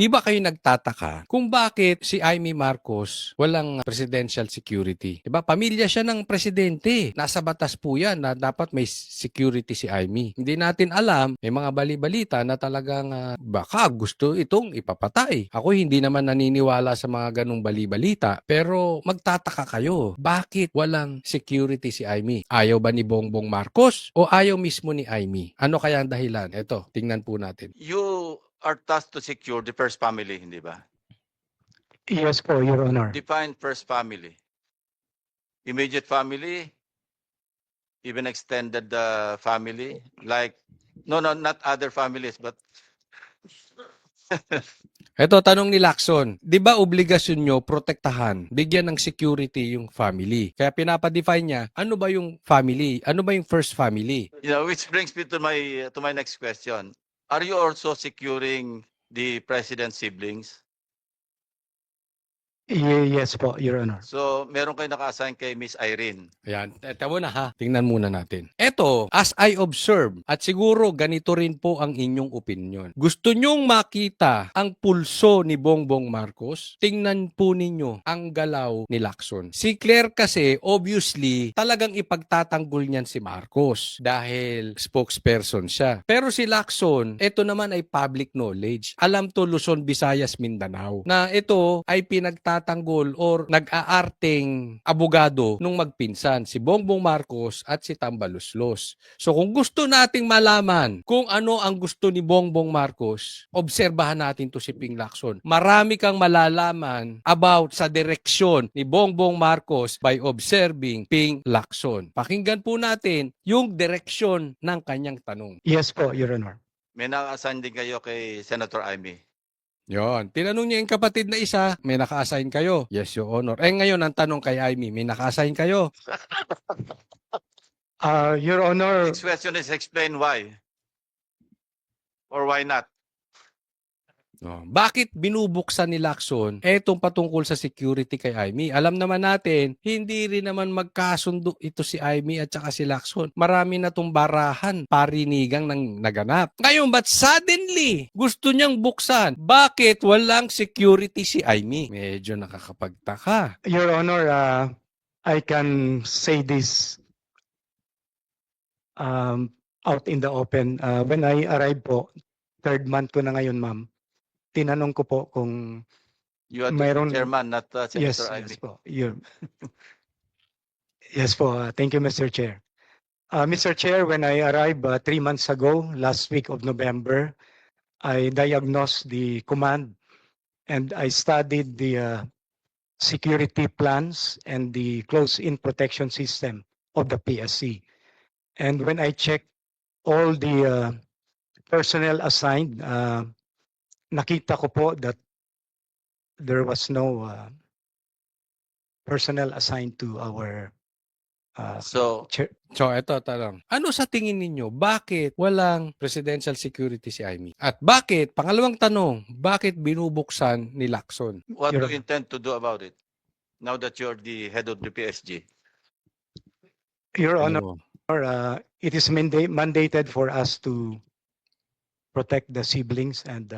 Di ba kayo nagtataka kung bakit si Amy Marcos walang presidential security? Di ba? Pamilya siya ng presidente. Nasa batas po yan na dapat may security si Amy. Hindi natin alam, may mga bali-balita na talagang baka gusto itong ipapatay. Ako hindi naman naniniwala sa mga ganong bali-balita. Pero magtataka kayo, bakit walang security si Amy? Ayaw ba ni Bongbong Marcos o ayaw mismo ni Amy? Ano kaya ang dahilan? Eto, tingnan po natin. You are tasked to secure the first family, hindi ba? Yes po, Your Honor. Define first family. Immediate family, even extended family, like, no, not other families, but Eto, tanong ni Lacson, di ba obligasyon nyo protektahan, bigyan ng security yung family? Kaya pinapadefine niya, ano ba yung family? Ano ba yung first family? which brings me to my next question. Are you also securing the president's siblings? Yes po, Your Honor. So, meron kayo naka-assign kay Miss Irene. Ayan, eto muna ha. Tingnan muna natin. Eto, as I observe, at siguro ganito rin po ang inyong opinion. Gusto nyong makita ang pulso ni Bongbong Marcos? Tingnan po ninyo ang galaw ni Lacson. Si Claire kasi, obviously, talagang ipagtatanggol niyan si Marcos dahil spokesperson siya. Pero si Lacson, eto naman ay public knowledge. Alam to Luzon, Visayas, Mindanao na ito ay pinagtatanggol or nag-aarteng abogado nung magpinsan, si Bongbong Marcos at si Tambaluslos. So kung gusto nating malaman kung ano ang gusto ni Bongbong Marcos, obserbahan natin to si Ping Lacson. Marami kang malalaman about sa direksyon ni Bongbong Marcos by observing Ping Lacson. Pakinggan po natin yung direksyon ng kanyang tanong. Yes po, Your Honor. May naka-assign din kayo kay Senator Amy. Yon. Tinanong niya yung kapatid na isa, may naka-assign kayo? Yes, Your Honor. Eh ngayon, ang tanong kay Amy, may naka-assign kayo? Your Honor, Next question is explain why. Or why not? Oh, bakit binubuksan ni Lacson etong patungkol sa security kay Amy? Alam naman natin, hindi rin naman magkasundo ito si Amy at saka si Lacson. Marami na tong barahan, parinigang ng naganap. Ngayon, but suddenly, gusto niyang buksan? Bakit walang security si Amy? Medyo nakakapagtaka. Your Honor, I can say this out in the open. When I arrived po, third month ko na ngayon, ma'am. Tinanong ko po kung You are Mayroon- the chairman, not Senator Amy. yes po. Yes po. Thank you, Mr. Chair. Mr. Chair, when I arrived 3 months ago, last week of November, I diagnosed the command and I studied the security plans and the close-in protection system of the PSC. And when I checked all the personnel assigned, nakita ko po that there was no personnel assigned to our So, chair. So, ito tanong. Ano sa tingin ninyo? Bakit walang presidential security si Amy? At bakit, pangalawang tanong, bakit binubuksan ni Lacson? what do Your- you intend to do about it? Now that you're the head of the PSG. Your Honor, Ano? it is mandated for us to protect the siblings and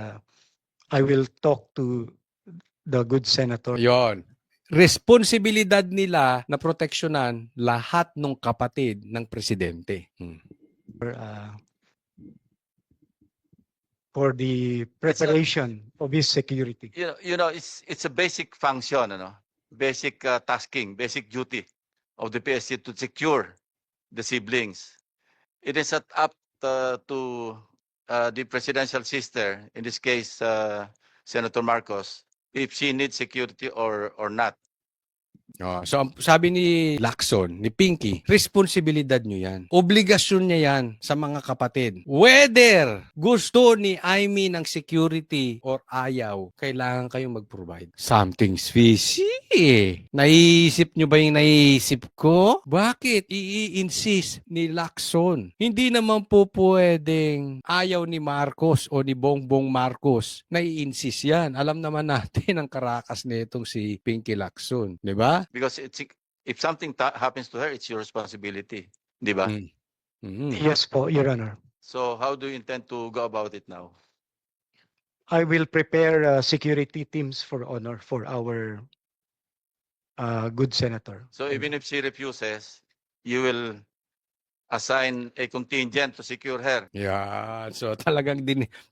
I will talk to the good senator. Yon. Responsibilidad nila na proteksyonan lahat ng kapatid ng presidente. For the preparation of his security. It's a basic function, basic tasking, basic duty of the PSG to secure the siblings. It is up to the presidential sister, in this case, Senator Marcos, if she needs security or not. Oh, so sabi ni Lacson, ni Pinky, responsibilidad nyo yan. Obligasyon niya yan sa mga kapatid. Whether gusto ni Amy ng security or ayaw, kailangan kayong mag-provide. Something's fishy. Naiisip nyo ba yung naiisip ko? Bakit i-insist ni Lacson? Hindi naman po pwedeng ayaw ni Marcos o ni Bongbong Marcos na i-insist yan. Alam naman natin ang karakas nitong si Pinky Lacson. Di ba? Because if something happens to her, it's your responsibility. Di ba? Mhm. Yes po, Your Honor. So how do you intend to go about it now? I will prepare security teams for honor for our good senator. So even if she refuses, you will assign a contingent to secure her. Yan. So talagang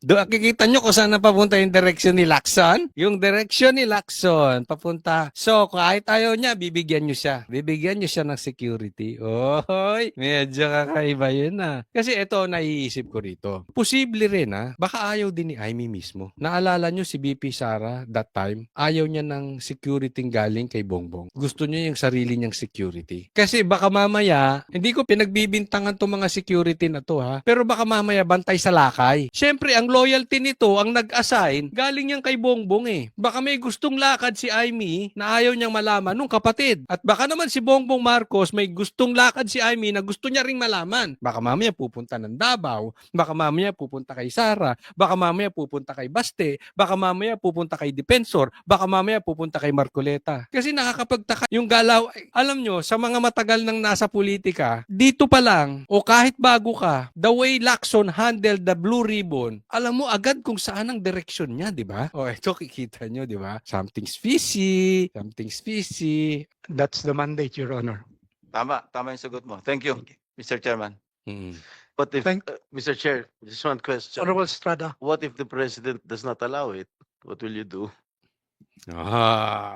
doon kikita nyo kung saan napapunta yung direction ni Lacson. Yung direction ni Lacson papunta. So kahit ayaw niya, bibigyan nyo siya. Bibigyan nyo siya ng security. Oy, medyo kakaiba yun ah. Kasi ito naiisip ko rito. Posible rin ah, baka ayaw din ni Amy mismo. Naalala nyo si BP Sara that time, ayaw niya ng security galing kay Bongbong. Gusto niya yung sarili niyang security. Kasi baka mamaya, hindi ko pinagbibintangan tong mga security na to ha, pero baka mamaya bantay sa lakay. Siyempre, ang loyalty nito, ang nag-assign, galing yan kay Bongbong eh. Baka may gustong lakad si Amy na ayaw niyang malaman nung kapatid. At baka naman si Bongbong Marcos may gustong lakad si Amy na gusto niya ring malaman. Baka mamaya pupunta ng Davao, baka mamaya pupunta kay Sara, baka mamaya pupunta kay Baste, baka mamaya pupunta kay Defensor, baka mamaya pupunta kay Marcoleta. Kasi nakakapagtaka yung galaw, alam nyo, sa mga matagal nang nasa politika, dito pa lang, o kahit bago ka, the way Lacson handled the Blue Ribbon, alam mo agad kung saan ang direksyon niya, di ba? O ito kikita nyo, di ba? Something's fishy, something's fishy. That's the mandate, Your Honor. Tama yung sagot mo. Thank you, Mr. Chairman. Mm. But if, Thank- Mr. Chair, just one question. Honorable Estrada. What if the president does not allow it? What will you do?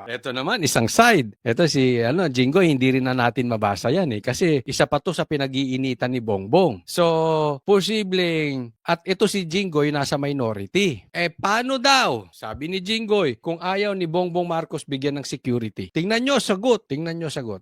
Ito naman, isang side. Ito si Jinggoy, hindi rin na natin mabasa yan eh. Kasi isa pa to sa pinag-iinitan ni Bongbong. So, posibleng, at ito si Jinggoy nasa minority. Paano daw? Sabi ni Jinggoy, kung ayaw ni Bongbong Marcos bigyan ng security. Tingnan nyo, sagot. Tingnan nyo, sagot.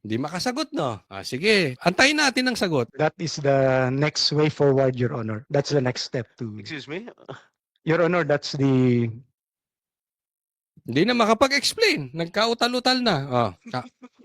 Hindi makasagot, no? Sige, antayin natin ang sagot. That is the next way forward, Your Honor. That's the next step to. Excuse me? Your Honor, that's the. Hindi na makapag-explain. Nagkautal-utal na.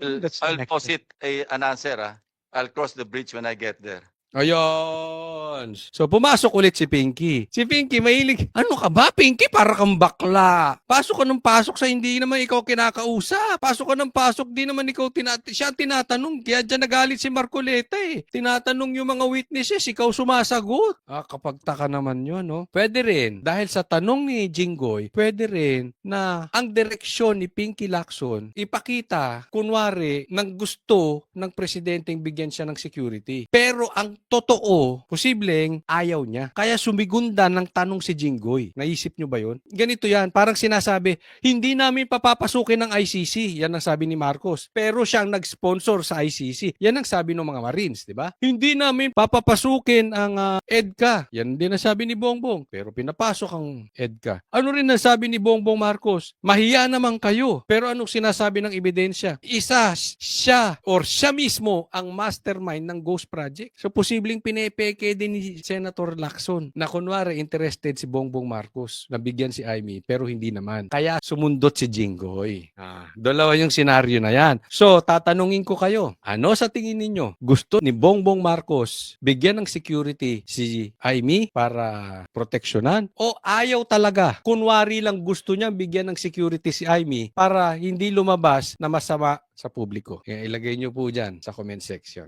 That's the I'll next posit an answer. I'll cross the bridge when I get there. Ayun. So, pumasok ulit si Pinky. Si Pinky, mahilig. Ano ka ba, Pinky? Para kang bakla. Pasok ka ng pasok sa hindi naman ikaw kinakausap. Pasok ka ng pasok, di naman ikaw siya ang tinatanong. Kaya dyan nagalit si Marcoleta eh. Tinatanong yung mga witnesses, ikaw sumasagot. Kapag taka naman yun, no? Pwede rin, dahil sa tanong ni Jinggoy, pwede rin na ang direksyon ni Pinky Lacson ipakita, kunwari, ng gusto ng presidenteng bigyan siya ng security. Pero ang totoo, posibleng ayaw niya. Kaya sumigunda ng tanong si Jinggoy. Naisip nyo ba yun? Ganito yan, parang sinasabi, hindi namin papapasukin ng ICC. Yan ang sabi ni Marcos. Pero siyang nag-sponsor sa ICC. Yan ang sabi ng mga Marines, di ba? Hindi namin papapasukin ang EDCA. Yan din ang sabi ni Bongbong. Pero pinapasok ang EDCA. Ano rin ang sabi ni Bongbong Marcos? Mahiya naman kayo. Pero anong sinasabi ng ebidensya? Siya mismo ang mastermind ng Ghost Project. So, posibleng pinepeke din ni Senator Lacson na kunwari interested si Bongbong Marcos na bigyan si Amy pero hindi naman. Kaya sumundot si Jinggoy. Dalawa yung senaryo na yan. So, tatanungin ko kayo, ano sa tingin ninyo? Gusto ni Bongbong Marcos bigyan ng security si Amy para proteksyonan? O ayaw talaga? Kunwari lang gusto niya bigyan ng security si Amy para hindi lumabas na masama sa publiko. Kaya ilagay nyo po dyan sa comment section.